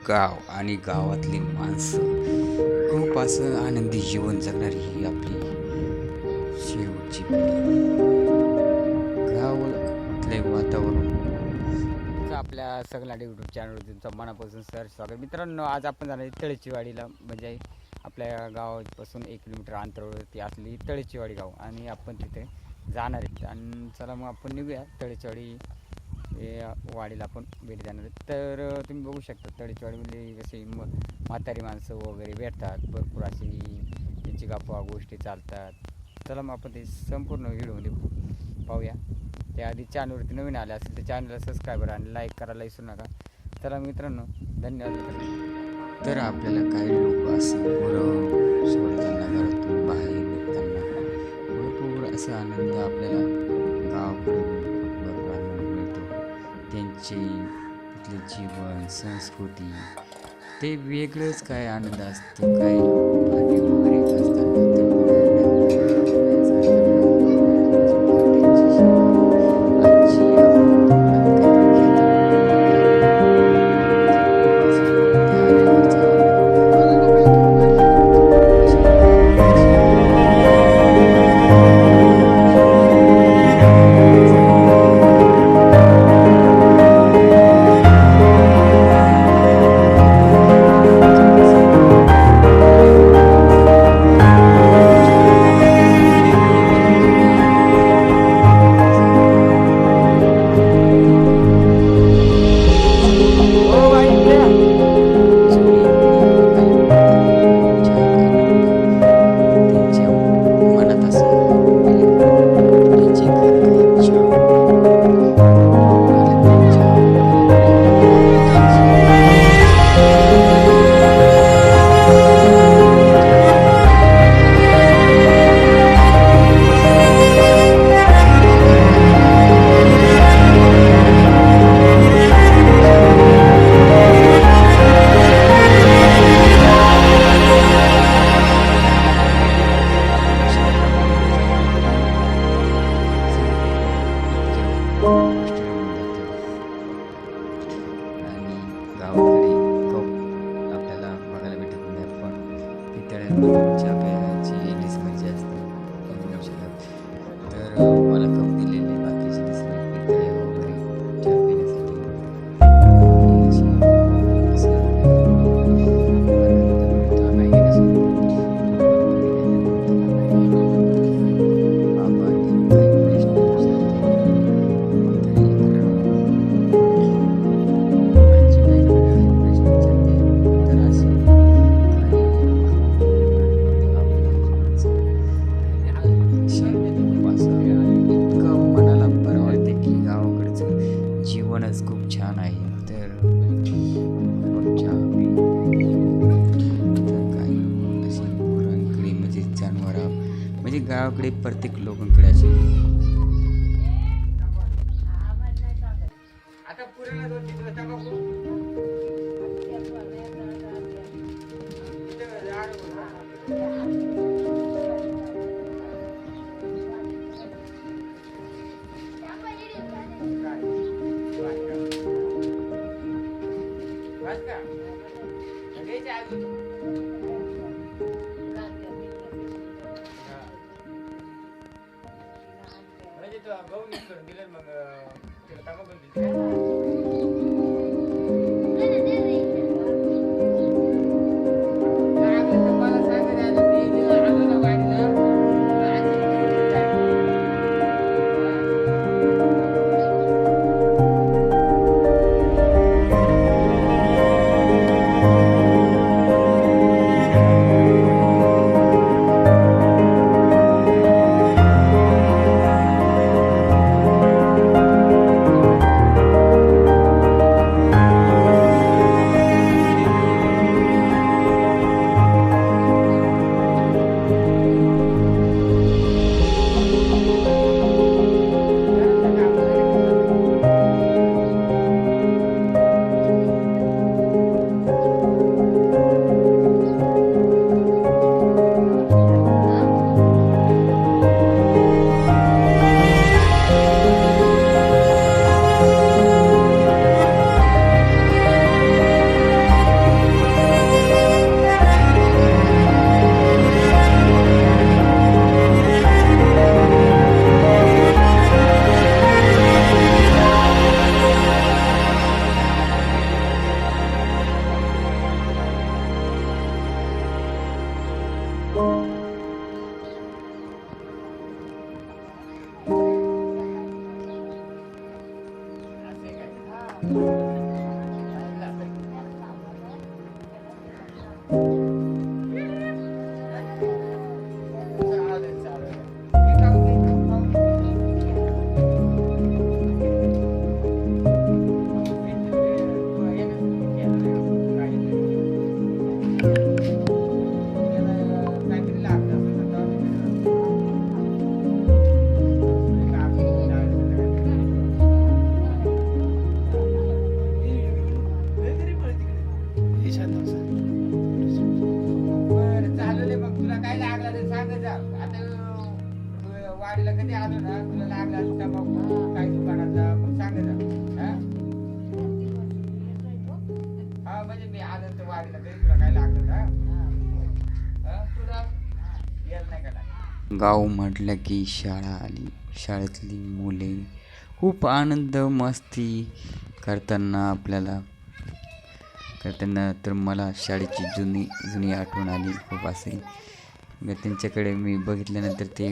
गाव आणि गावातली माणसं खूप असं आनंदी जीवन जगणारी ही आपली शेवटची पिढी. गावातले वातावरण आपल्या सगळ्या यूट्यूब चॅनलवर तुमचं मनापासून सर स्वागत. मित्रांनो, आज आपण जाणार तळेचीवाडीला, म्हणजे आपल्या गावापासून 1 किलोमीटर अंतरावरती असली तळेचीवाडी गाव, आणि आपण तिथे जाणार आहेत. आणि चला मग आपण निघूया तळेचीवाडी वाडीला आपण भेट देणार आहे. तर तुम्ही बघू शकता तळेचीवाडीमध्ये कशी म्हातारी माणसं वगैरे भेटतात, भरपूर अशी त्यांची गप्पा गोष्टी चालतात. चला मग आपण ते संपूर्ण व्हिडिओमध्ये पाहूया. त्याआधी चॅनलवरती नवीन आले असेल तर चॅनलला सबस्क्राईबर आणि लाईक करायला विसरू नका. चला मित्रांनो, धन्यवाद. तर आपल्याला काही लोक असं गुरं सोडताना, घरातून बाहेर निघताना भरपूर असा आनंद आपल्याला गावाकडून भरपूर आनंद मिळतो. त्यांचे तिथले जीवन, संस्कृती ते वेगळंच काय आनंद असतो. काही भाजी वगैरे असताना गावाकडे खूप आपल्याला बघायला भेटत नाही, पण इतर चहा प्यायची इंग्लिश म्हणजे असते तर मला कप दिलेले बाकीचे दिसले पितळे वगैरे चहा पिण्यासाठी जीवनच खूप छान आहे. तर काही अशी गुरांकडे म्हणजे जनावर म्हणजे गावाकडे प्रत्येक लोकांकडे असे बरं चालले मग तुला काय लागलं ते सांग जा आता वाडीला कधी आलो ना तुला लागला तंबाखू काय दुकानाचा मग सांग जा हा? हा म्हणजे मी आलो तर वाडीला कधी तुला काय लागलं का हा? तुला येत नाही का गाव म्हटलं की शाळा आली शाळेतली मुले खूप आनंद मस्ती करताना तर मला शाळेची जुनी जुनी आठवण आली खूप असे त्यांच्याकडे मी बघितल्यानंतर ते